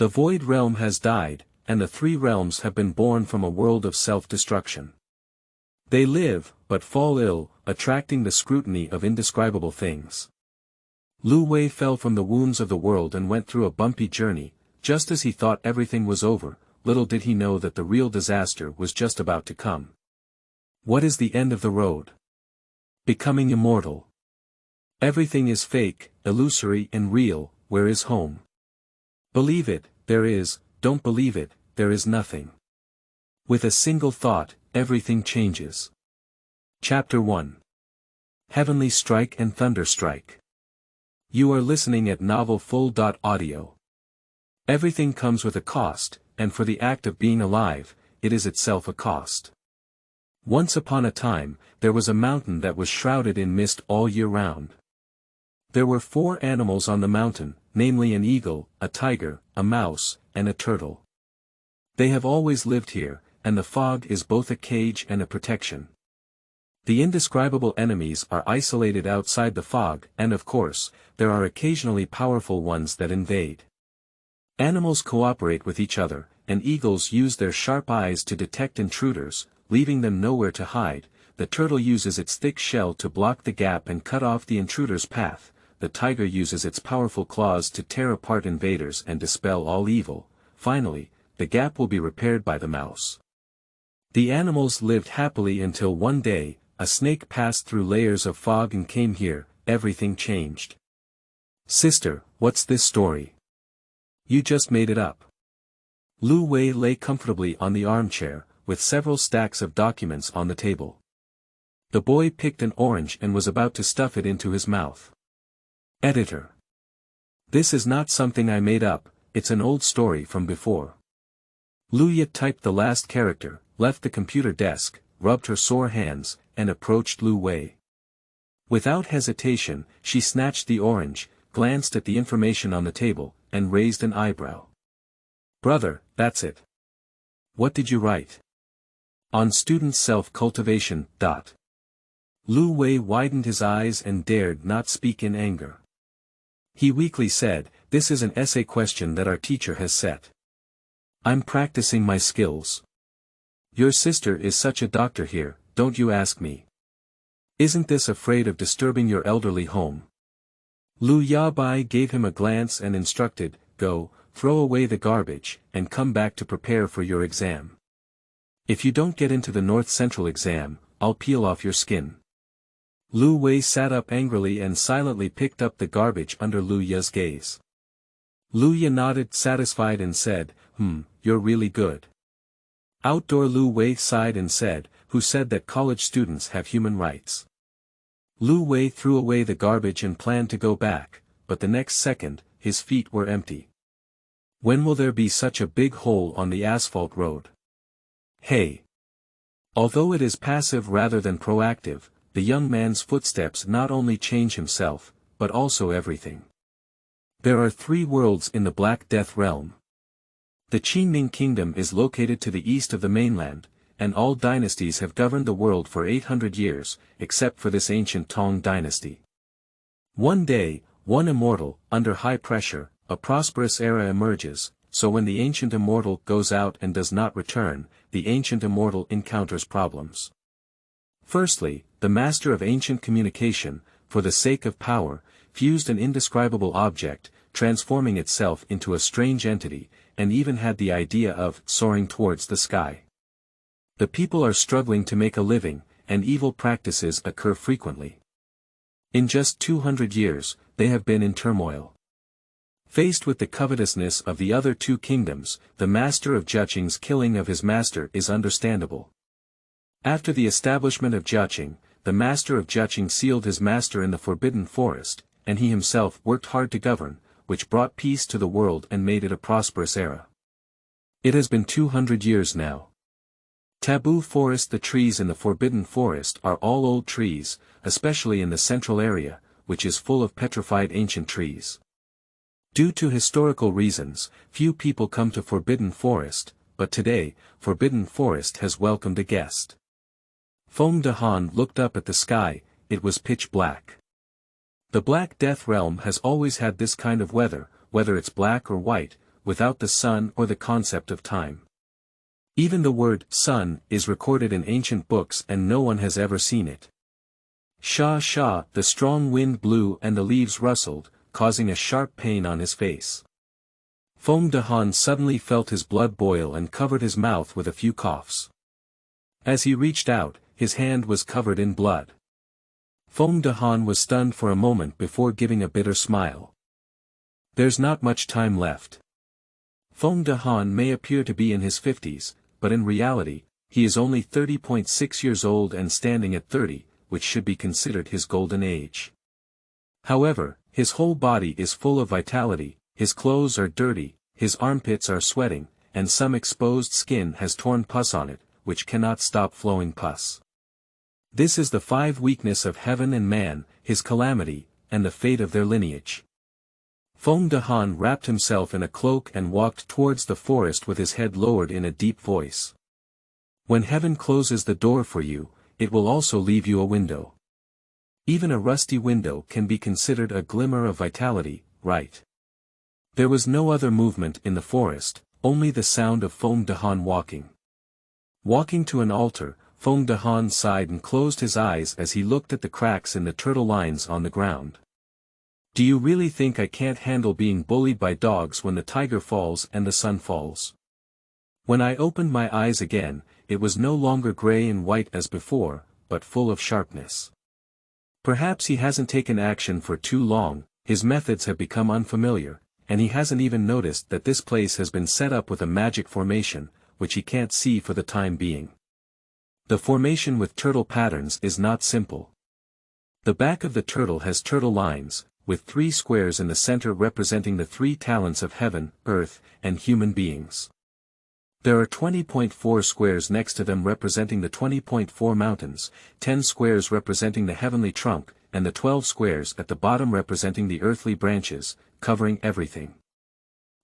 The Void Realm has died, and the three realms have been born from a world of self-destruction. They live, but fall ill, attracting the scrutiny of indescribable things. Liu Wei fell from the wounds of the world and went through a bumpy journey. Just as he thought everything was over, little did he know that the real disaster was just about to come. What is the end of the road? Becoming immortal. Everything is fake, illusory and real. Where is home? Believe it, there is; don't believe it, there is nothing. With a single thought, everything changes. Chapter 1. Heavenly Strike and Thunder Strike. You are listening at novelfull.audio. Everything comes with a cost, and for the act of being alive, it is itself a cost. Once upon a time, there was a mountain that was shrouded in mist all year round. There were 4 animals on the mountain, namely an eagle, a tiger, a mouse, and a turtle. They have always lived here, and the fog is both a cage and a protection. The indescribable enemies are isolated outside the fog, and of course, there are occasionally powerful ones that invade. Animals cooperate with each other, and eagles use their sharp eyes to detect intruders, leaving them nowhere to hide. The turtle uses its thick shell to block the gap and cut off the intruder's path. The tiger uses its powerful claws to tear apart invaders and dispel all evil. Finally, the gap will be repaired by the mouse. The animals lived happily until one day, a snake passed through layers of fog and came here. Everything changed. Sister, what's this story? You just made it up. Liu Wei lay comfortably on the armchair, with several stacks of documents on the table. The boy picked an orange and was about to stuff it into his mouth. Editor. This is not something I made up, it's an old story from before. Liu typed the last character, left the computer desk, rubbed her sore hands, and approached Liu Wei. Without hesitation, she snatched the orange, glanced at the information on the table, and raised an eyebrow. Brother, that's it. What did you write? On student self-cultivation. Liu Wei widened his eyes and dared not speak in anger. He weakly said, this is an essay question that our teacher has set. I'm practicing my skills. Your sister is such a doctor here, don't you ask me. Isn't this afraid of disturbing your elderly home? Liu Bai gave him a glance and instructed, go, throw away the garbage, and come back to prepare for your exam. If you don't get into the North Central exam, I'll peel off your skin. Liu Wei sat up angrily and silently picked up the garbage under Liu Ya's gaze. Liu Ya nodded satisfied and said, you're really good. Outdoor Liu Wei sighed and said, who said that college students have human rights? Liu Wei threw away the garbage and planned to go back, but the next second, his feet were empty. When will there be such a big hole on the asphalt road? Hey! Although it is passive rather than proactive, the young man's footsteps not only change himself, but also everything. There are 3 worlds in the Black Death realm. The Qinming Kingdom is located to the east of the mainland, and all dynasties have governed the world for 800 years, except for this ancient Tang dynasty. One day, one immortal, under high pressure, a prosperous era emerges, so when the ancient immortal goes out and does not return, the ancient immortal encounters problems. Firstly, the master of ancient communication, for the sake of power, fused an indescribable object, transforming itself into a strange entity, and even had the idea of soaring towards the sky. The people are struggling to make a living, and evil practices occur frequently. In just 200 years, they have been in turmoil. Faced with the covetousness of the other 2 kingdoms, the master of Jiaqing's killing of his master is understandable. After the establishment of Jiaqing, the master of Jiaqing sealed his master in the Forbidden Forest, and he himself worked hard to govern, which brought peace to the world and made it a prosperous era. It has been 200 years now. Taboo forest. The trees in the Forbidden Forest are all old trees, especially in the central area, which is full of petrified ancient trees. Due to historical reasons, few people come to Forbidden Forest, but today, Forbidden Forest has welcomed a guest. Feng Dehan looked up at the sky, it was pitch black. The Black Death realm has always had this kind of weather, whether it's black or white, without the sun or the concept of time. Even the word sun is recorded in ancient books and no one has ever seen it. Sha sha, the strong wind blew and the leaves rustled, causing a sharp pain on his face. Feng Dehan suddenly felt his blood boil and covered his mouth with a few coughs. As he reached out, his hand was covered in blood. Feng Dehan was stunned for a moment before giving a bitter smile. There's not much time left. Feng Dehan may appear to be in his 50s, but in reality, he is only 30.6 years old and standing at 30, which should be considered his golden age. However, his whole body is full of vitality, his clothes are dirty, his armpits are sweating, and some exposed skin has torn pus on it, which cannot stop flowing pus. This is the 5 weakness of heaven and man, his calamity, and the fate of their lineage. Feng Dehan wrapped himself in a cloak and walked towards the forest with his head lowered in a deep voice. When heaven closes the door for you, it will also leave you a window. Even a rusty window can be considered a glimmer of vitality, right? There was no other movement in the forest, only the sound of Feng Dehan walking. Walking to an altar, Feng Dehan sighed and closed his eyes as he looked at the cracks in the turtle lines on the ground. Do you really think I can't handle being bullied by dogs when the tiger falls and the sun falls? When I opened my eyes again, it was no longer gray and white as before, but full of sharpness. Perhaps he hasn't taken action for too long, his methods have become unfamiliar, and he hasn't even noticed that this place has been set up with a magic formation, which he can't see for the time being. The formation with turtle patterns is not simple. The back of the turtle has turtle lines, with 3 squares in the center representing the 3 talents of heaven, earth, and human beings. There are 20.4 squares next to them representing the 20.4 mountains, 10 squares representing the heavenly trunk, and the 12 squares at the bottom representing the earthly branches, covering everything.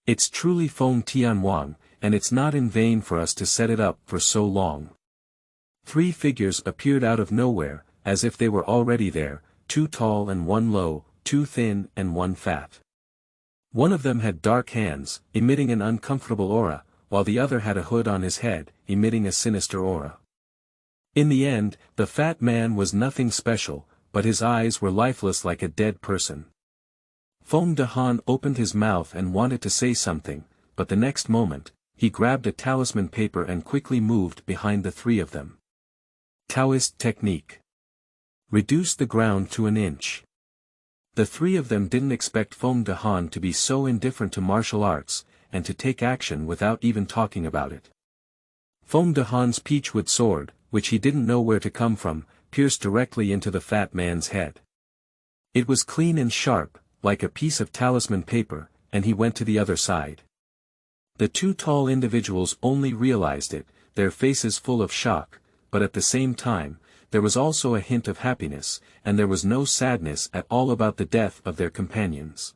It's truly Feng Tianwang, and it's not in vain for us to set it up for so long. 3 figures appeared out of nowhere, as if they were already there, 2 tall and 1 low, 2 thin and 1 fat. One of them had dark hands, emitting an uncomfortable aura, while the other had a hood on his head, emitting a sinister aura. In the end, the fat man was nothing special, but his eyes were lifeless like a dead person. Feng Dehan opened his mouth and wanted to say something, but the next moment, he grabbed a talisman paper and quickly moved behind the 3 of them. Taoist technique. Reduce the ground to an inch. The 3 of them didn't expect Feng Dehan to be so indifferent to martial arts, and to take action without even talking about it. Feng Dehan's peachwood sword, which he didn't know where to come from, pierced directly into the fat man's head. It was clean and sharp, like a piece of talisman paper, and he went to the other side. The 2 tall individuals only realized it, their faces full of shock, but at the same time, there was also a hint of happiness, and there was no sadness at all about the death of their companions.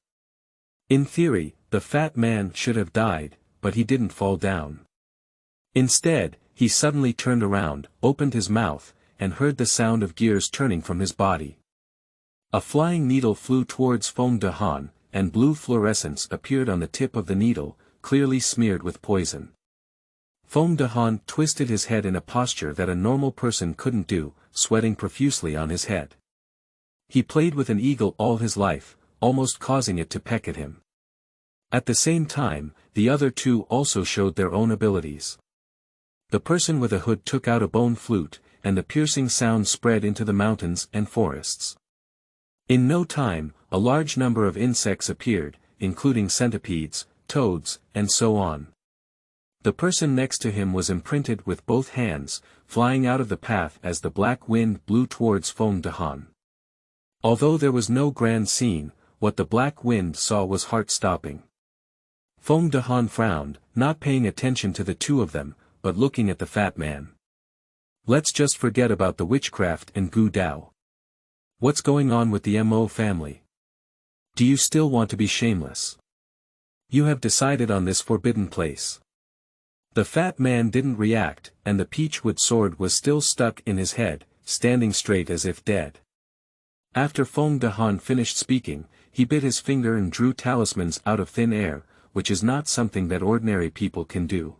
In theory, the fat man should have died, but he didn't fall down. Instead, he suddenly turned around, opened his mouth, and heard the sound of gears turning from his body. A flying needle flew towards Feng Dehan, and blue fluorescence appeared on the tip of the needle, clearly smeared with poison. Feng Dehan twisted his head in a posture that a normal person couldn't do, sweating profusely on his head. He played with an eagle all his life, almost causing it to peck at him. At the same time, the other 2 also showed their own abilities. The person with a hood took out a bone flute, and the piercing sound spread into the mountains and forests. In no time, a large number of insects appeared, including centipedes, toads, and so on. The person next to him was imprinted with both hands, flying out of the path as the black wind blew towards Feng Dehan. Although there was no grand scene, what the black wind saw was heart-stopping. Feng Dehan frowned, not paying attention to the 2 of them, but looking at the fat man. Let's just forget about the witchcraft and Gu Dao. What's going on with the Mo family? Do you still want to be shameless? You have decided on this forbidden place. The fat man didn't react, and the peachwood sword was still stuck in his head, standing straight as if dead. After Feng Dehan finished speaking, he bit his finger and drew talismans out of thin air, which is not something that ordinary people can do.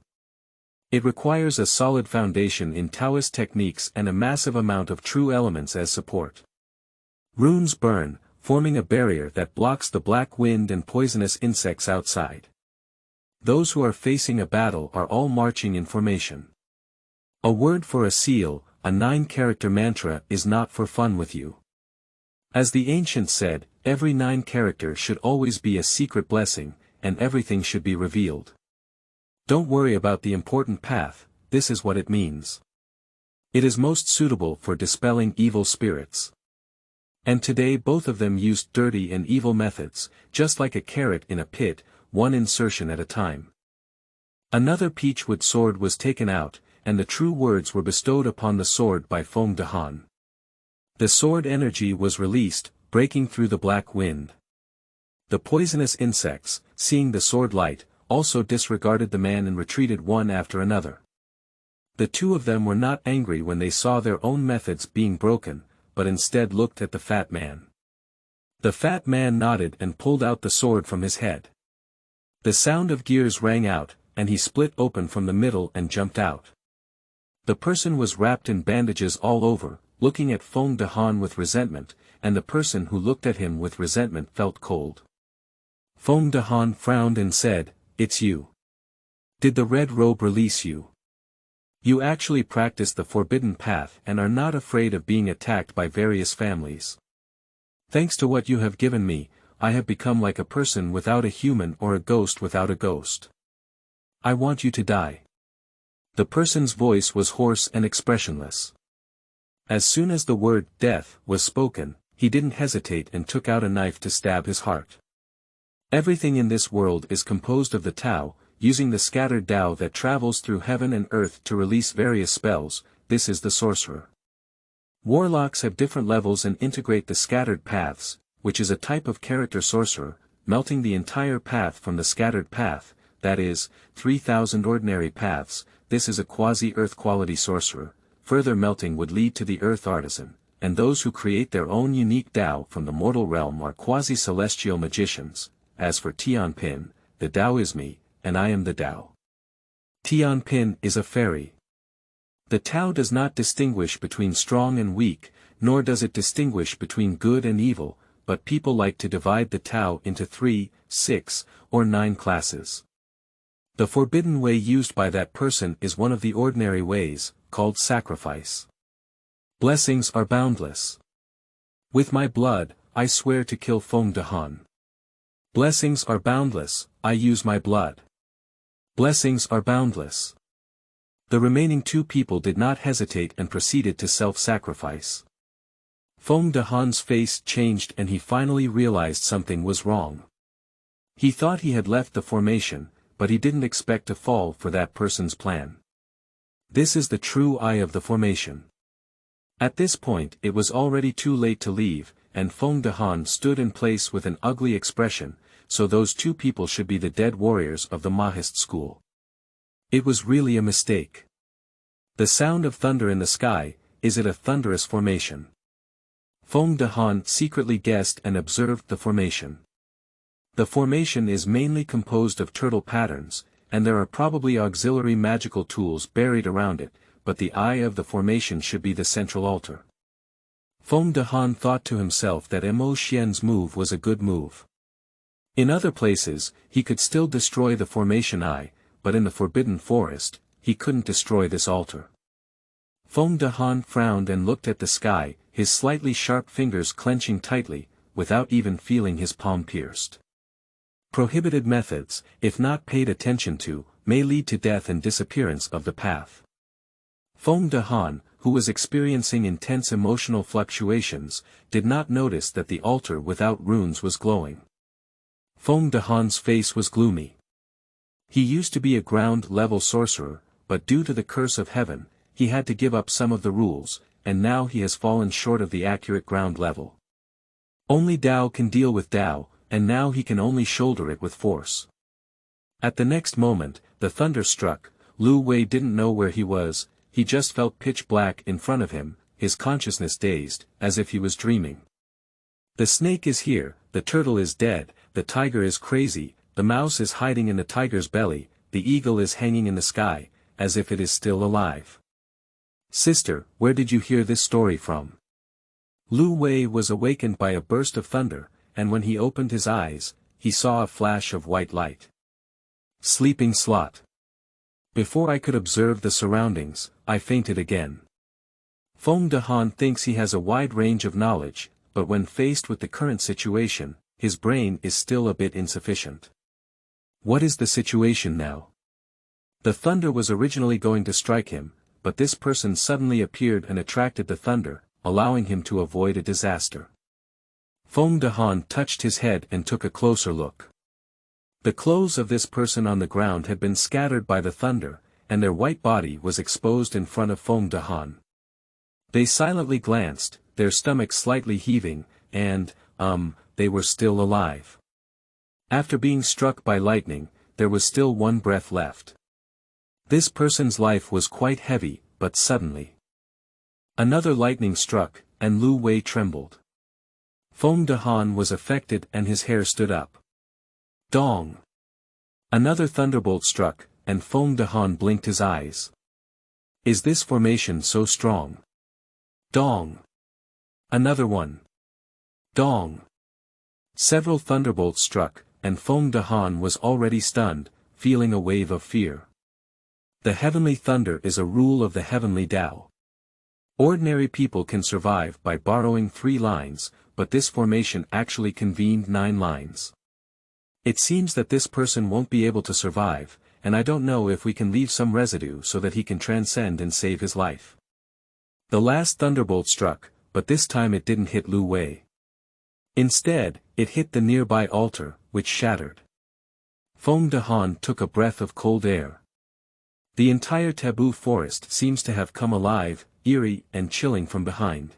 It requires a solid foundation in Taoist techniques and a massive amount of true elements as support. Runes burn, forming a barrier that blocks the black wind and poisonous insects outside. Those who are facing a battle are all marching in formation. A word for a seal, a 9-character mantra is not for fun with you. As the ancients said, every 9 character should always be a secret blessing, and everything should be revealed. Don't worry about the important path, this is what it means. It is most suitable for dispelling evil spirits. And today both of them used dirty and evil methods, just like a carrot in a pit, one insertion at a time. Another peachwood sword was taken out, and the true words were bestowed upon the sword by Feng Dehan. The sword energy was released, breaking through the black wind. The poisonous insects, seeing the sword light, also disregarded the man and retreated one after another. The two of them were not angry when they saw their own methods being broken, but instead looked at the fat man. The fat man nodded and pulled out the sword from his head. The sound of gears rang out, and he split open from the middle and jumped out. The person was wrapped in bandages all over, looking at Feng Dehan with resentment, and the person who looked at him with resentment felt cold. Feng Dehan frowned and said, "It's you. Did the red robe release you? You actually practice the forbidden path and are not afraid of being attacked by various families. Thanks to what you have given me, I have become like a person without a human or a ghost without a ghost. I want you to die." The person's voice was hoarse and expressionless. As soon as the word death was spoken, he didn't hesitate and took out a knife to stab his heart. Everything in this world is composed of the Tao, using the scattered Tao that travels through heaven and earth to release various spells. This is the sorcerer. Warlocks have different levels and integrate the scattered paths, which is a type of character sorcerer, melting the entire path from the scattered path, that is, 3,000 ordinary paths. This is a quasi-earth quality sorcerer. Further melting would lead to the earth artisan, and those who create their own unique Tao from the mortal realm are quasi-celestial magicians. As for Tianpin, the Tao is me, and I am the Tao. Tianpin is a fairy. The Tao does not distinguish between strong and weak, nor does it distinguish between good and evil, but people like to divide the Tao into 3, 6, or 9 classes. The forbidden way used by that person is one of the ordinary ways, called sacrifice. Blessings are boundless. With my blood, I swear to kill Feng Dehan. Blessings are boundless, I use my blood. Blessings are boundless. The remaining 2 people did not hesitate and proceeded to self-sacrifice. Feng Dehan's face changed and he finally realized something was wrong. He thought he had left the formation, but he didn't expect to fall for that person's plan. This is the true eye of the formation. At this point it was already too late to leave, and Feng Dehan stood in place with an ugly expression, so those 2 people should be the dead warriors of the Mahist school. It was really a mistake. The sound of thunder in the sky, is it a thunderous formation? Feng Dehan secretly guessed and observed the formation. The formation is mainly composed of turtle patterns, and there are probably auxiliary magical tools buried around it, but the eye of the formation should be the central altar. Feng Dehan thought to himself that Mo Xian's move was a good move. In other places, he could still destroy the formation eye, but in the Forbidden Forest, he couldn't destroy this altar. Feng Dehan frowned and looked at the sky, his slightly sharp fingers clenching tightly, without even feeling his palm pierced. Prohibited methods, if not paid attention to, may lead to death and disappearance of the path. Feng Dehan, who was experiencing intense emotional fluctuations, did not notice that the altar without runes was glowing. Feng Dehan's face was gloomy. He used to be a ground-level sorcerer, but due to the curse of heaven, he had to give up some of the rules, and now he has fallen short of the accurate ground level. Only Tao can deal with Tao, and now he can only shoulder it with force. At the next moment, the thunder struck. Liu Wei didn't know where he was, he just felt pitch black in front of him, his consciousness dazed, as if he was dreaming. The snake is here, the turtle is dead, the tiger is crazy, the mouse is hiding in the tiger's belly, the eagle is hanging in the sky, as if it is still alive. Sister, where did you hear this story from? Liu Wei was awakened by a burst of thunder, and when he opened his eyes, he saw a flash of white light. Sleeping slot. Before I could observe the surroundings, I fainted again. Feng Dehan thinks he has a wide range of knowledge, but when faced with the current situation, his brain is still a bit insufficient. What is the situation now? The thunder was originally going to strike him, but this person suddenly appeared and attracted the thunder, allowing him to avoid a disaster. Feng Dehan touched his head and took a closer look. The clothes of this person on the ground had been scattered by the thunder, and their white body was exposed in front of Feng Dehan. They silently glanced, their stomachs slightly heaving, and, they were still alive. After being struck by lightning, there was still one breath left. This person's life was quite heavy, but suddenly another lightning struck, and Liu Wei trembled. Feng Dehan was affected and his hair stood up. Dong! Another thunderbolt struck, and Feng Dehan blinked his eyes. Is this formation so strong? Dong! Another one. Dong! Several thunderbolts struck, and Feng Dehan was already stunned, feeling a wave of fear. The heavenly thunder is a rule of the heavenly Tao. Ordinary people can survive by borrowing 3 lines, but this formation actually convened 9 lines. It seems that this person won't be able to survive, and I don't know if we can leave some residue so that he can transcend and save his life. The last thunderbolt struck, but this time it didn't hit Liu Wei. Instead, it hit the nearby altar, which shattered. Feng Dehan took a breath of cold air. The entire taboo forest seems to have come alive, eerie and chilling from behind.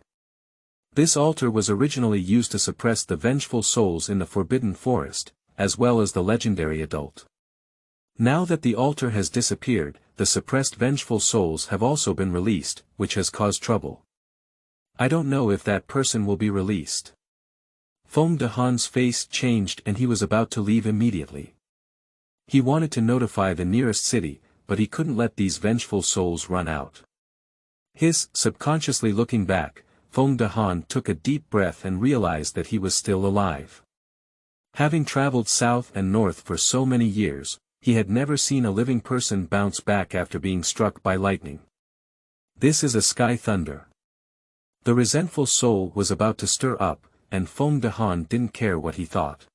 This altar was originally used to suppress the vengeful souls in the forbidden forest, as well as the legendary adult. Now that the altar has disappeared, the suppressed vengeful souls have also been released, which has caused trouble. I don't know if that person will be released. Feng Dehan's face changed and he was about to leave immediately. He wanted to notify the nearest city, but he couldn't let these vengeful souls run out. Subconsciously looking back, Feng Dehan took a deep breath and realized that he was still alive. Having traveled south and north for so many years, he had never seen a living person bounce back after being struck by lightning. This is a sky thunder. The resentful soul was about to stir up, and Feng Dehan didn't care what he thought.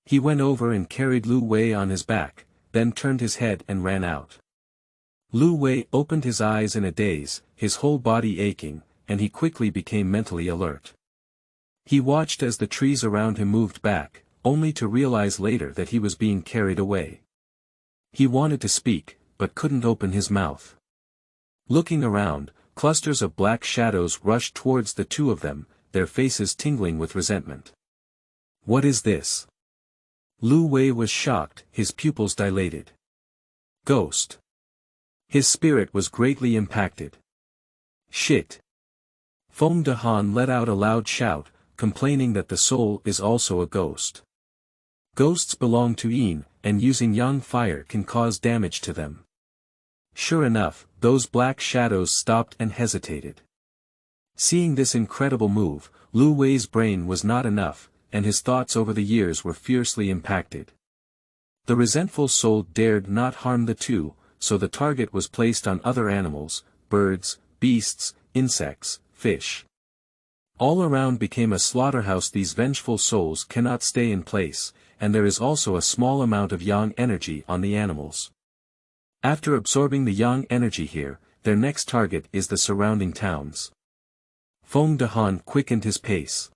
He went over and carried Liu Wei on his back, then turned his head and ran out. Liu Wei opened his eyes in a daze, his whole body aching, and he quickly became mentally alert. He watched as the trees around him moved back, only to realize later that he was being carried away. He wanted to speak, but couldn't open his mouth. Looking around, clusters of black shadows rushed towards the two of them, their faces tingling with resentment. What is this? Liu Wei was shocked, his pupils dilated. Ghost. His spirit was greatly impacted. Shit. Feng Dehan let out a loud shout, complaining that the soul is also a ghost. Ghosts belong to Yin, and using yang fire can cause damage to them. Sure enough, those black shadows stopped and hesitated. Seeing this incredible move, Liu Wei's brain was not enough, and his thoughts over the years were fiercely impacted. The resentful soul dared not harm the two, so the target was placed on other animals, birds, beasts, insects, fish. All around became a slaughterhouse. These vengeful souls cannot stay in place, and there is also a small amount of yang energy on the animals. After absorbing the yang energy here, their next target is the surrounding towns. Feng Dehan quickened his pace.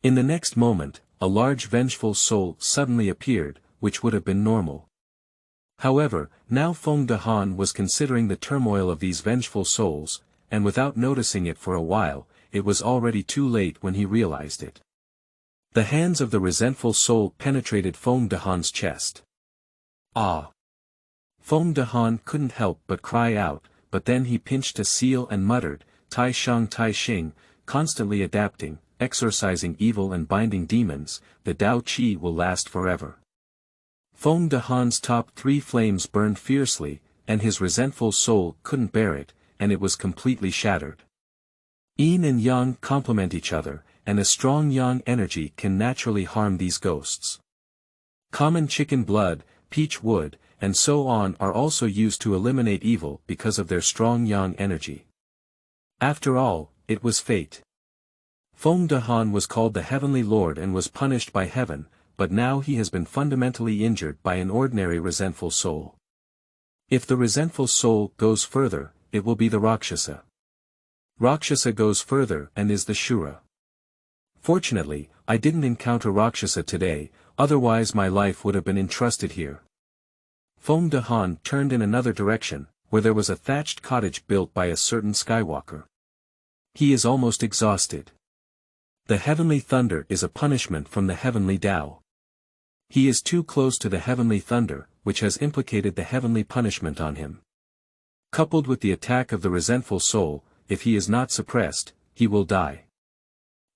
In the next moment, a large vengeful soul suddenly appeared, which would have been normal. However, now Feng Dehan was considering the turmoil of these vengeful souls, and without noticing it for a while, it was already too late when he realized it. The hands of the resentful soul penetrated Feng Dehan's chest. Ah! Feng Dehan couldn't help but cry out, but then he pinched a seal and muttered, Tai Xing, constantly adapting, exorcising evil and binding demons, the Tao Qi will last forever. Feng Dehan's top 3 flames burned fiercely, and his resentful soul couldn't bear it, and it was completely shattered. Yin and Yang complement each other, and a strong Yang energy can naturally harm these ghosts. Common chicken blood, peach wood, and so on are also used to eliminate evil because of their strong Yang energy. After all, it was fate. Feng Dehan was called the Heavenly Lord and was punished by heaven, but now he has been fundamentally injured by an ordinary resentful soul. If the resentful soul goes further, it will be the Rakshasa. Rakshasa goes further and is the Shura. Fortunately, I didn't encounter Rakshasa today, otherwise my life would have been entrusted here. Feng Dehan turned in another direction, where there was a thatched cottage built by a certain Skywalker. He is almost exhausted. The heavenly thunder is a punishment from the heavenly Tao. He is too close to the heavenly thunder, which has implicated the heavenly punishment on him. Coupled with the attack of the resentful soul, if he is not suppressed, he will die.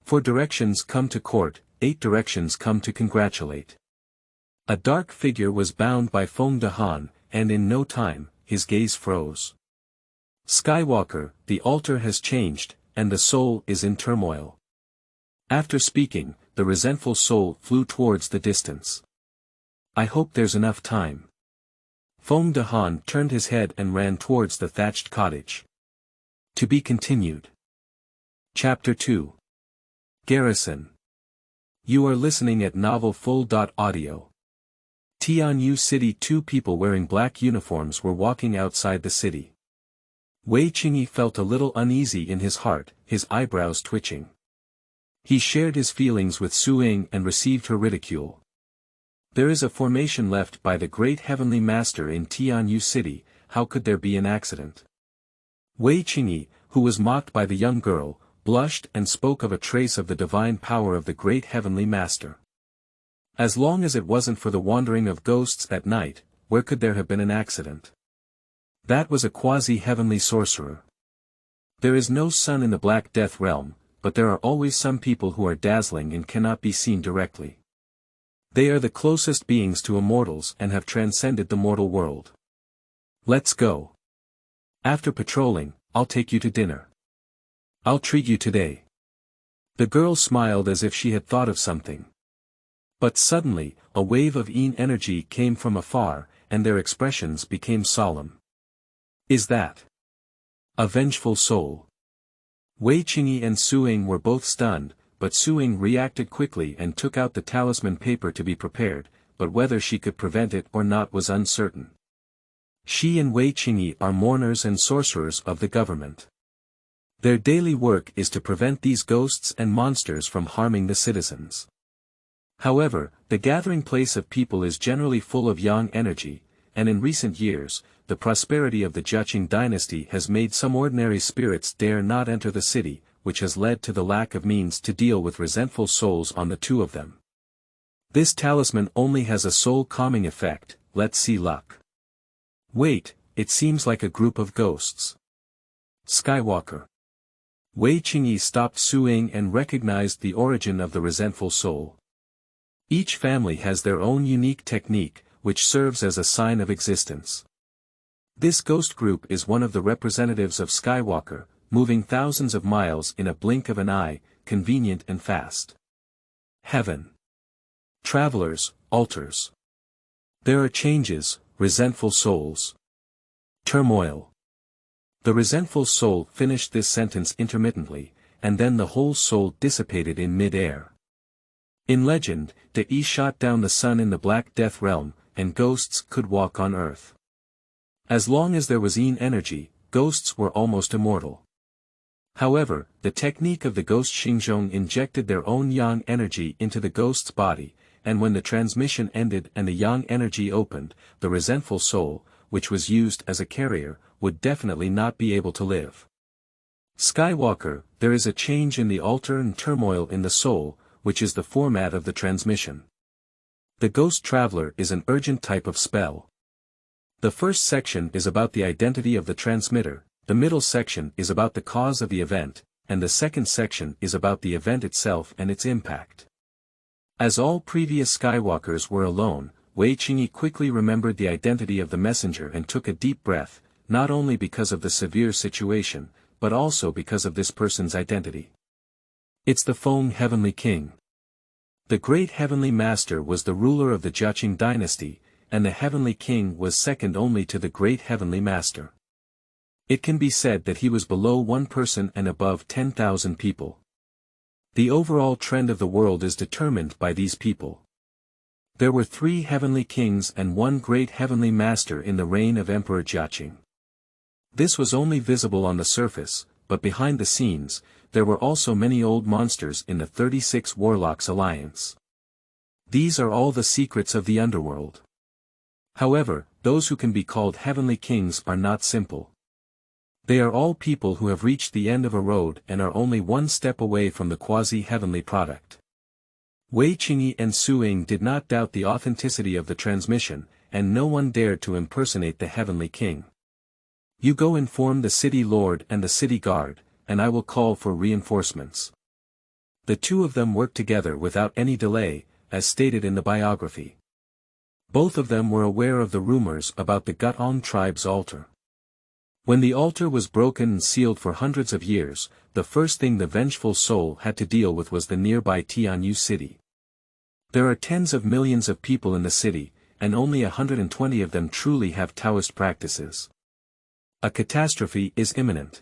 4 directions come to court, 8 directions come to congratulate. A dark figure was bound by Feng Dehan, and in no time, his gaze froze. Skywalker, the altar has changed, and the soul is in turmoil. After speaking, the resentful soul flew towards the distance. I hope there's enough time. Feng Dehan turned his head and ran towards the thatched cottage. To be continued. Chapter 2. Garrison. You are listening at novelfull.audio. Tianyu City. 2 people wearing black uniforms were walking outside the city. Wei Qingyi felt a little uneasy in his heart, his eyebrows twitching. He shared his feelings with Su Ying and received her ridicule. There is a formation left by the great heavenly master in Tianyu City, how could there be an accident? Wei Qingyi, who was mocked by the young girl, blushed and spoke of a trace of the divine power of the great heavenly master. As long as it wasn't for the wandering of ghosts at night, where could there have been an accident? That was a quasi-heavenly sorcerer. There is no sun in the Black Death realm, but there are always some people who are dazzling and cannot be seen directly. They are the closest beings to immortals and have transcended the mortal world. Let's go. After patrolling, I'll take you to dinner. I'll treat you today. The girl smiled as if she had thought of something. But suddenly, a wave of Yin energy came from afar, and their expressions became solemn. Is that a vengeful soul? Wei Qingyi and Su Ying were both stunned, but Su Ying reacted quickly and took out the talisman paper to be prepared, but whether she could prevent it or not was uncertain. She and Wei Qingyi are mourners and sorcerers of the government. Their daily work is to prevent these ghosts and monsters from harming the citizens. However, the gathering place of people is generally full of yang energy, and in recent years, the prosperity of the Jiaqing dynasty has made some ordinary spirits dare not enter the city, which has led to the lack of means to deal with resentful souls on the 2 of them. This talisman only has a soul-calming effect, let's see luck. Wait, it seems like a group of ghosts. Skywalker. Wei Qingyi stopped Su Ying and recognized the origin of the resentful soul. Each family has their own unique technique, which serves as a sign of existence. This ghost group is one of the representatives of Skywalker, moving thousands of miles in a blink of an eye, convenient and fast. Heaven. Travelers, altars. There are changes, resentful souls. Turmoil. The resentful soul finished this sentence intermittently, and then the whole soul dissipated in mid-air. In legend, Dai shot down the sun in the Black Death realm, and ghosts could walk on earth. As long as there was Yin energy, ghosts were almost immortal. However, the technique of the ghost Xingzhong injected their own yang energy into the ghost's body, and when the transmission ended and the yang energy opened, the resentful soul, which was used as a carrier, would definitely not be able to live. Skywalker, there is a change in the altar and turmoil in the soul, which is the format of the transmission. The Ghost Traveler is an urgent type of spell. The first section is about the identity of the transmitter, the middle section is about the cause of the event, and the second section is about the event itself and its impact. As all previous Skywalkers were alone, Wei Qingyi quickly remembered the identity of the messenger and took a deep breath, not only because of the severe situation, but also because of this person's identity. It's the Feng Heavenly King. The great Heavenly Master was the ruler of the Jiaqing dynasty, and the Heavenly King was second only to the great Heavenly Master. It can be said that he was below one person and above 10,000 people. The overall trend of the world is determined by these people. There were 3 heavenly kings and 1 great heavenly master in the reign of Emperor Jiaqing. This was only visible on the surface, but behind the scenes, there were also many old monsters in the 36 Warlocks alliance. These are all the secrets of the underworld. However, those who can be called heavenly kings are not simple. They are all people who have reached the end of a road and are only one step away from the quasi-heavenly product. Wei Qingyi and Su Ying did not doubt the authenticity of the transmission, and no one dared to impersonate the heavenly king. You go inform the city lord and the city guard, and I will call for reinforcements. The two of them worked together without any delay, as stated in the biography. Both of them were aware of the rumors about the Gutong tribe's altar. When the altar was broken and sealed for hundreds of years, the first thing the vengeful soul had to deal with was the nearby Tianyu city. There are tens of millions of people in the city, and only 120 of them truly have Taoist practices. A catastrophe is imminent.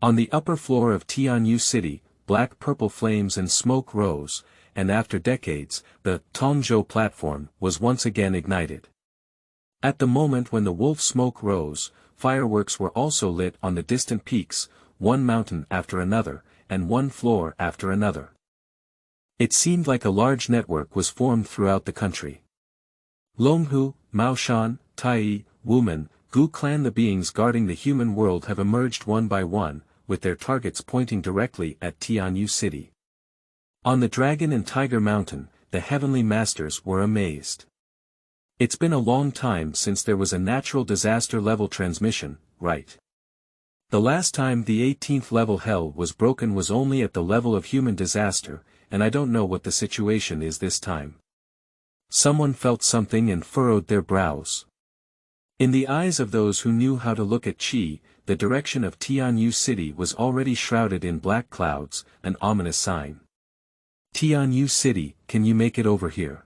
On the upper floor of Tianyu city, black-purple flames and smoke rose, and after decades, the Tongzhou platform was once again ignited. At the moment when the wolf smoke rose, fireworks were also lit on the distant peaks, one mountain after another, and one floor after another. It seemed like a large network was formed throughout the country. Longhu, Maoshan, Tai, Wumen, Gu clan, the beings guarding the human world, have emerged one by one, with their targets pointing directly at Tianyu city. On the Dragon and Tiger Mountain, the heavenly masters were amazed. It's been a long time since there was a natural disaster level transmission, right? The last time the 18th level hell was broken was only at the level of human disaster, and I don't know what the situation is this time. Someone felt something and furrowed their brows. In the eyes of those who knew how to look at Qi, the direction of Tianyu city was already shrouded in black clouds, an ominous sign. Tianyu city, can you make it over here?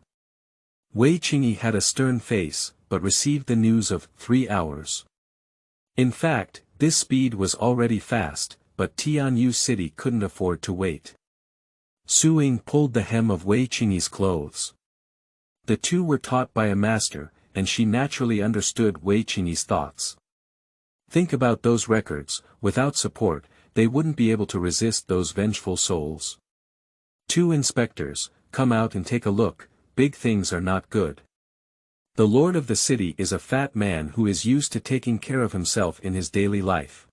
Wei Qingyi had a stern face, but received the news of 3 hours. In fact, this speed was already fast, but Tianyu city couldn't afford to wait. Su Ying pulled the hem of Wei Qingyi's clothes. The two were taught by a master, and she naturally understood Wei Qingyi's thoughts. Think about those records, without support, they wouldn't be able to resist those vengeful souls. 2 inspectors, come out and take a look, big things are not good. The lord of the city is a fat man who is used to taking care of himself in his daily life.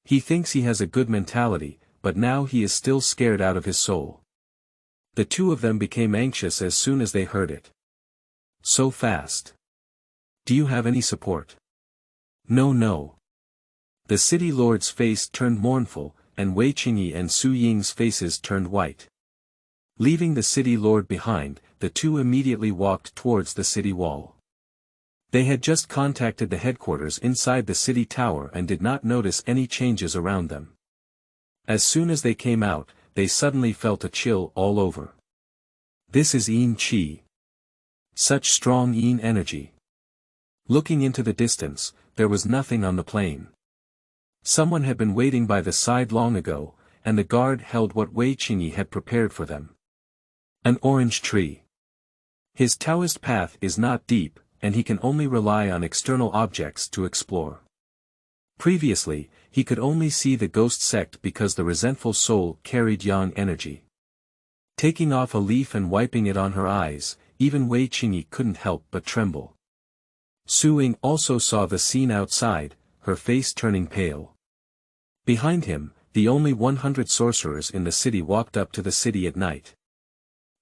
He thinks he has a good mentality, but now he is still scared out of his soul. The two of them became anxious as soon as they heard it. So fast. Do you have any support? No. The city lord's face turned mournful, and Wei Qingyi and Su Ying's faces turned white. Leaving the city lord behind, the two immediately walked towards the city wall. They had just contacted the headquarters inside the city tower and did not notice any changes around them. As soon as they came out, they suddenly felt a chill all over. This is Yin Qi. Such strong Yin energy. Looking into the distance, there was nothing on the plain. Someone had been waiting by the side long ago, and the guard held what Wei Qingyi had prepared for them. An orange tree. His Taoist path is not deep, and he can only rely on external objects to explore. Previously, he could only see the ghost sect because the resentful soul carried yang energy. Taking off a leaf and wiping it on her eyes, even Wei Qingyi couldn't help but tremble. Su Ying also saw the scene outside, her face turning pale. Behind him, the only 100 sorcerers in the city walked up to the city at night.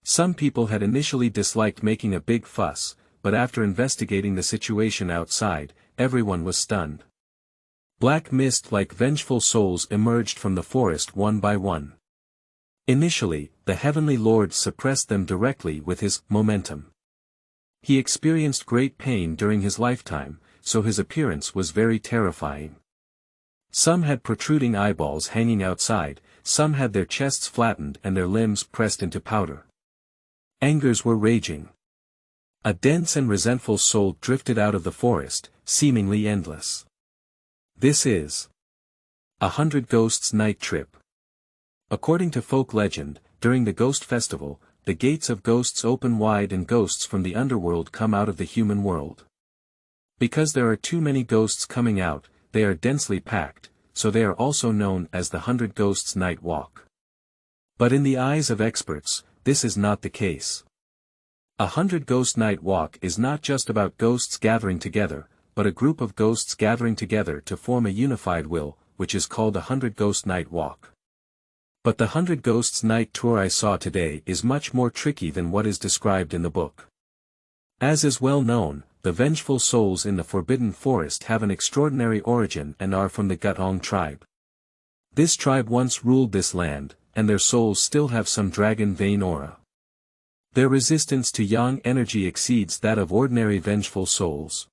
Some people had initially disliked making a big fuss, but after investigating the situation outside, everyone was stunned. Black mist like vengeful souls emerged from the forest one by one. Initially, the Heavenly Lord suppressed them directly with his momentum. He experienced great pain during his lifetime, so his appearance was very terrifying. Some had protruding eyeballs hanging outside, some had their chests flattened and their limbs pressed into powder. Angers were raging. A dense and resentful soul drifted out of the forest, seemingly endless. This is 100 Ghosts Night Trip. According to folk legend, during the Ghost Festival, the gates of ghosts open wide and ghosts from the underworld come out of the human world. Because there are too many ghosts coming out, they are densely packed, so they are also known as the 100 Ghosts Night Walk. But in the eyes of experts, this is not the case. 100 Ghost Night Walk is not just about ghosts gathering together, but a group of ghosts gathering together to form a unified will, which is called a 100 Ghost Night Walk. But the 100 Ghosts Night Tour I saw today is much more tricky than what is described in the book. As is well known, the vengeful souls in the Forbidden Forest have an extraordinary origin and are from the Gutong tribe. This tribe once ruled this land, and their souls still have some dragon vein aura. Their resistance to yang energy exceeds that of ordinary vengeful souls.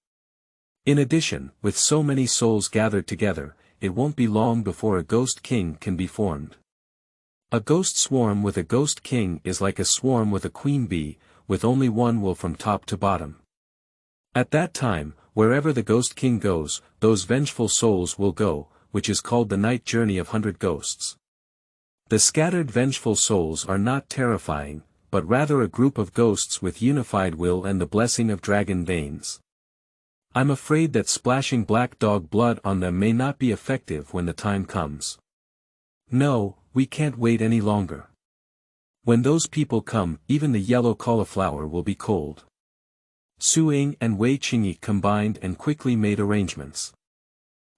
In addition, with so many souls gathered together, it won't be long before a ghost king can be formed. A ghost swarm with a ghost king is like a swarm with a queen bee, with only one will from top to bottom. At that time, wherever the ghost king goes, those vengeful souls will go, which is called the night journey of 100 ghosts. The scattered vengeful souls are not terrifying, but rather a group of ghosts with unified will and the blessing of dragon veins. I'm afraid that splashing black dog blood on them may not be effective when the time comes. No, we can't wait any longer. When those people come, even the yellow cauliflower will be cold. Su Ying and Wei Qingyi combined and quickly made arrangements.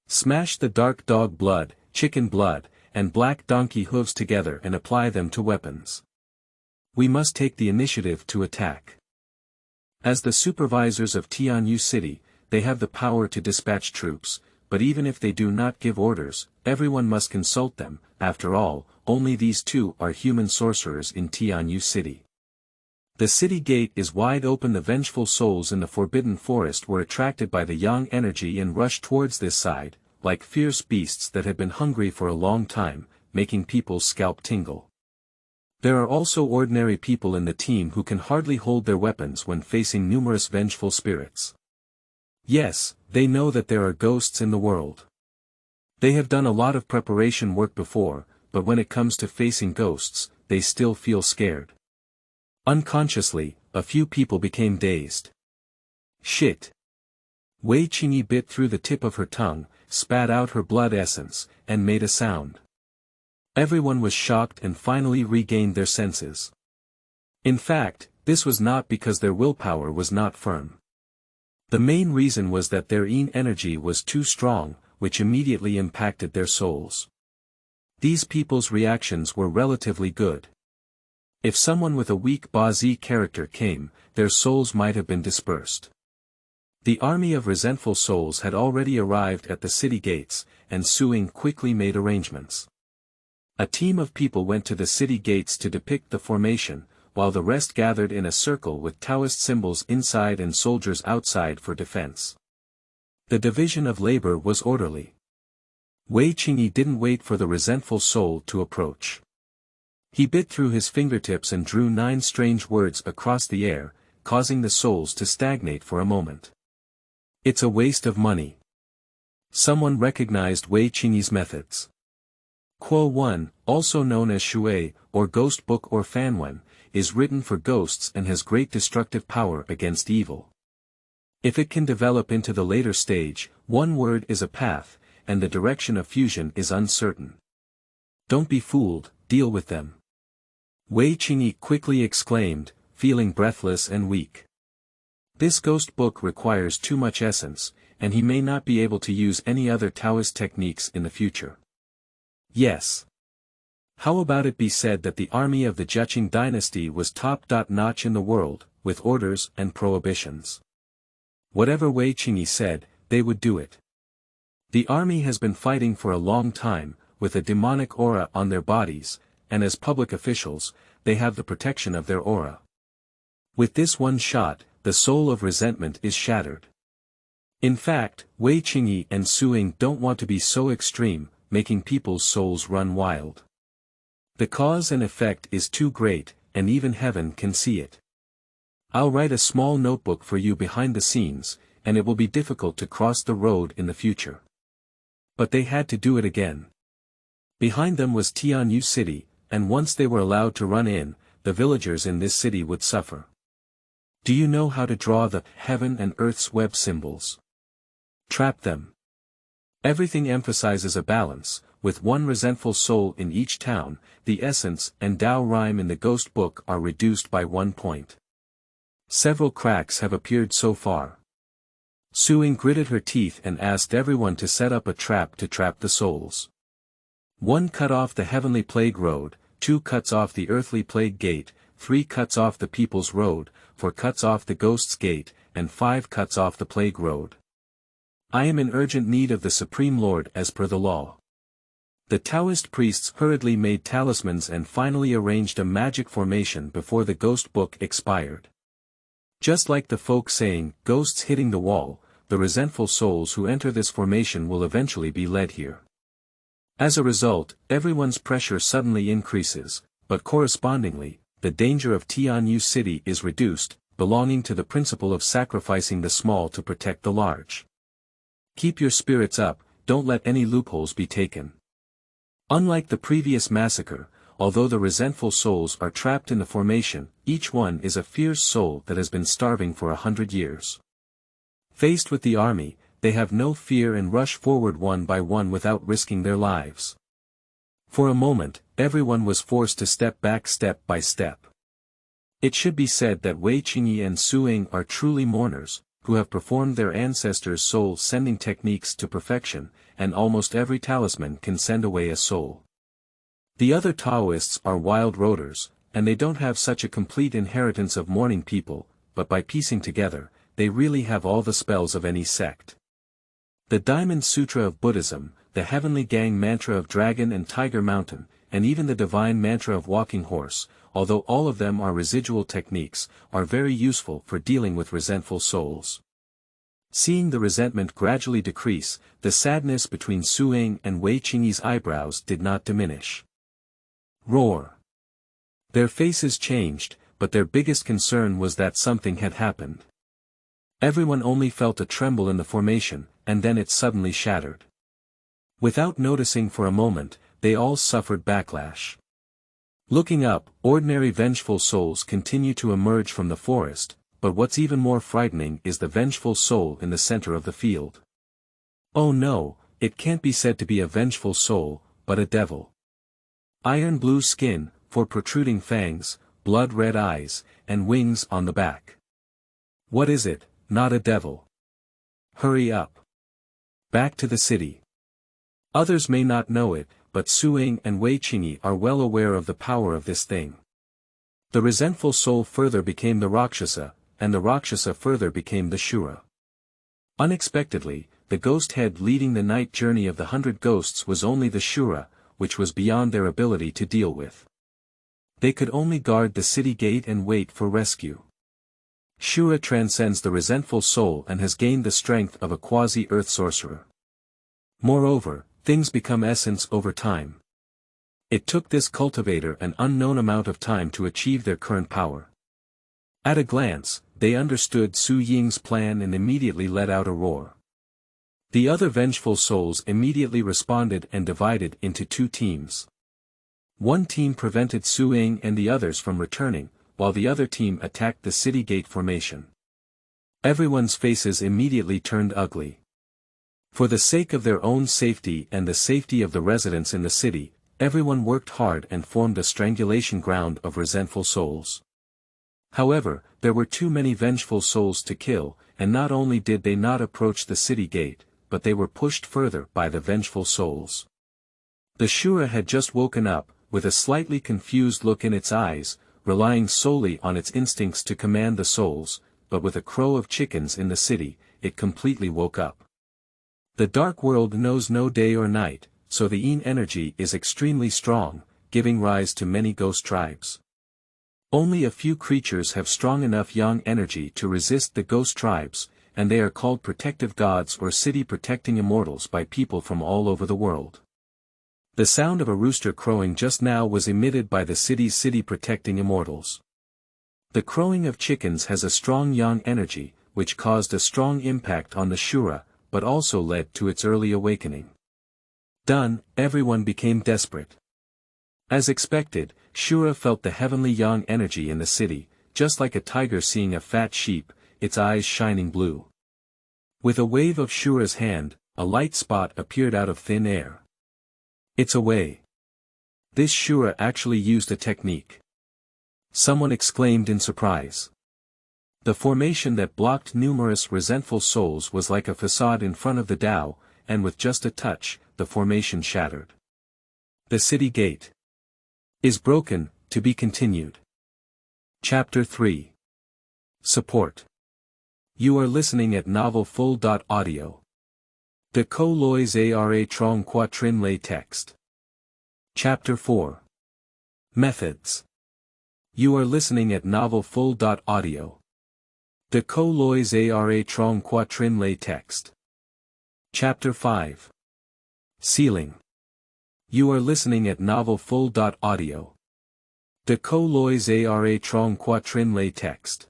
Smash the dark dog blood, chicken blood, and black donkey hooves together and apply them to weapons. We must take the initiative to attack. As the supervisors of Tianyu City, they have the power to dispatch troops, but even if they do not give orders, everyone must consult them. After all, only these two are human sorcerers in Tianyu City. The city gate is wide open. The vengeful souls in the Forbidden Forest were attracted by the yang energy and rushed towards this side, like fierce beasts that had been hungry for a long time, making people's scalp tingle. There are also ordinary people in the team who can hardly hold their weapons when facing numerous vengeful spirits. Yes, they know that there are ghosts in the world. They have done a lot of preparation work before, but when it comes to facing ghosts, they still feel scared. Unconsciously, a few people became dazed. Shit. Wei Qingyi bit through the tip of her tongue, spat out her blood essence, and made a sound. Everyone was shocked and finally regained their senses. In fact, this was not because their willpower was not firm. The main reason was that their yin energy was too strong, which immediately impacted their souls. These people's reactions were relatively good. If someone with a weak Ba-Zi character came, their souls might have been dispersed. The army of resentful souls had already arrived at the city gates, and Su Ying quickly made arrangements. A team of people went to the city gates to depict the formation, while the rest gathered in a circle with Taoist symbols inside and soldiers outside for defense. The division of labor was orderly. Wei Qingyi didn't wait for the resentful soul to approach. He bit through his fingertips and drew 9 strange words across the air, causing the souls to stagnate for a moment. It's a waste of money. Someone recognized Wei Qingyi's methods. Quo 1, also known as Shui, or Ghost Book or Fanwen, is written for ghosts and has great destructive power against evil. If it can develop into the later stage, one word is a path, and the direction of fusion is uncertain. Don't be fooled, deal with them. Wei Qingyi quickly exclaimed, feeling breathless and weak. This ghost book requires too much essence, and he may not be able to use any other Taoist techniques in the future. Yes. How about it be said that the army of the Jiaqing dynasty was top-notch in the world, with orders and prohibitions. Whatever Wei Qingyi said, they would do it. The army has been fighting for a long time, with a demonic aura on their bodies, and as public officials, they have the protection of their aura. With this one shot, the soul of resentment is shattered. In fact, Wei Qingyi and Suing don't want to be so extreme, making people's souls run wild. The cause and effect is too great, and even heaven can see it. I'll write a small notebook for you behind the scenes, and it will be difficult to cross the road in the future. But they had to do it again. Behind them was Tianyu City, and once they were allowed to run in, the villagers in this city would suffer. Do you know how to draw the heaven and earth's web symbols? Trap them. Everything emphasizes a balance, with one resentful soul in each town, the essence and Tao rhyme in the ghost book are reduced by 1 point. Several cracks have appeared so far. Suing gritted her teeth and asked everyone to set up a trap to trap the souls. 1 cut off the heavenly plague road, 2 cuts off the earthly plague gate, 3 cuts off the people's road, 4 cuts off the ghost's gate, and 5 cuts off the plague road. I am in urgent need of the Supreme Lord as per the law. The Taoist priests hurriedly made talismans and finally arranged a magic formation before the ghost book expired. Just like the folk saying, ghosts hitting the wall, the resentful souls who enter this formation will eventually be led here. As a result, everyone's pressure suddenly increases, but correspondingly, the danger of Tianyu City is reduced, belonging to the principle of sacrificing the small to protect the large. Keep your spirits up, don't let any loopholes be taken. Unlike the previous massacre, although the resentful souls are trapped in the formation, each one is a fierce soul that has been starving for 100 years. Faced with the army, they have no fear and rush forward one by one without risking their lives. For a moment, everyone was forced to step back step by step. It should be said that Wei Qingyi and Suing are truly mourners, who have performed their ancestors' soul-sending techniques to perfection, and almost every talisman can send away a soul. The other Taoists are wild roaders, and they don't have such a complete inheritance of mourning people, but by piecing together, they really have all the spells of any sect. The Diamond Sutra of Buddhism, the Heavenly Gang Mantra of Dragon and Tiger Mountain, and even the Divine Mantra of Walking Horse, although all of them are residual techniques, are very useful for dealing with resentful souls. Seeing the resentment gradually decrease, the sadness between Suing and Wei Qingyi's eyebrows did not diminish. Roar. Their faces changed, but their biggest concern was that something had happened. Everyone only felt a tremble in the formation, and then it suddenly shattered. Without noticing for a moment, they all suffered backlash. Looking up, ordinary vengeful souls continue to emerge from the forest, but what's even more frightening is the vengeful soul in the center of the field. Oh no, it can't be said to be a vengeful soul, but a devil. Iron blue skin, 4 protruding fangs, blood-red eyes, and wings on the back. What is it? Not a devil. Hurry up. Back to the city. Others may not know it, but Suing and Wei Qingyi are well aware of the power of this thing. The resentful soul further became the Rakshasa, and the Rakshasa further became the Shura. Unexpectedly, the ghost head leading the night journey of the 100 ghosts was only the Shura, which was beyond their ability to deal with. They could only guard the city gate and wait for rescue. Shura transcends the resentful soul and has gained the strength of a quasi-earth sorcerer. Moreover, things become essence over time. It took this cultivator an unknown amount of time to achieve their current power. At a glance, they understood Su Ying's plan and immediately let out a roar. The other vengeful souls immediately responded and divided into 2 teams. One team prevented Su Ying and the others from returning, while the other team attacked the city gate formation. Everyone's faces immediately turned ugly. For the sake of their own safety and the safety of the residents in the city, everyone worked hard and formed a strangulation ground of resentful souls. However, there were too many vengeful souls to kill, and not only did they not approach the city gate, but they were pushed further by the vengeful souls. The Shura had just woken up, with a slightly confused look in its eyes, relying solely on its instincts to command the souls, but with a crow of chickens in the city, it completely woke up. The dark world knows no day or night, so the Yin energy is extremely strong, giving rise to many ghost tribes. Only a few creatures have strong enough yang energy to resist the ghost tribes, and they are called protective gods or city-protecting immortals by people from all over the world. The sound of a rooster crowing just now was emitted by the city's city-protecting immortals. The crowing of chickens has a strong yang energy, which caused a strong impact on the Shura, but also led to its early awakening. Done, everyone became desperate. As expected, Shura felt the heavenly yang energy in the city, just like a tiger seeing a fat sheep, its eyes shining blue. With a wave of Shura's hand, a light spot appeared out of thin air. It's a Wei. This Shura actually used a technique. Someone exclaimed in surprise. The formation that blocked numerous resentful souls was like a facade in front of the Tao, and with just a touch, the formation shattered. The city gate is broken, to be continued. Chapter 3. Support. You are listening at Novel Full.audio. De Co Lois Ara Trong Quatrin Lay Text. Chapter 4. Methods. You are listening at Novel Full.audio. De Co Lois Ara Trong Quatrin Lay Text. Chapter 5. Sealing. You are listening at Novel Full.audio. De Co Lois Ara Trong Quatrin Lay Text.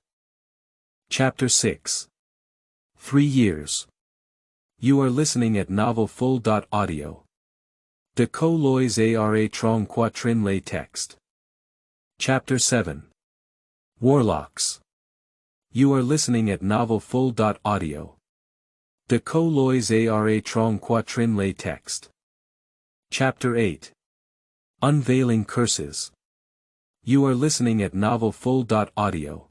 Chapter 6. 3 years. You are listening at Novel Full.audio. De Co Lois Ara Trong Quatrin Lay Text. Chapter 7. Warlocks. You are listening at Novel Full.audio. De Co Lois Ara Trong Quatrin Lay Text. Chapter 8. Unveiling Curses. You are listening at Novel Full.audio.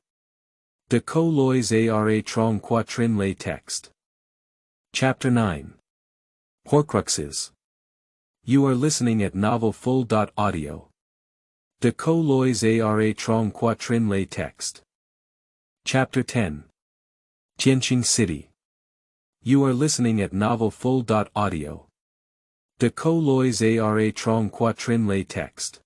De Co Lois Ara Trong Quatrin Lay Text. Chapter 9. Horcruxes. You are listening at Novel Full.audio. De Co Lois Ara Trong Quatrin Lay Text. Chapter 10. Tianxing City. You are listening at Novel Full.audio. De Co Lois Ara Trong Quatrin Lay Text.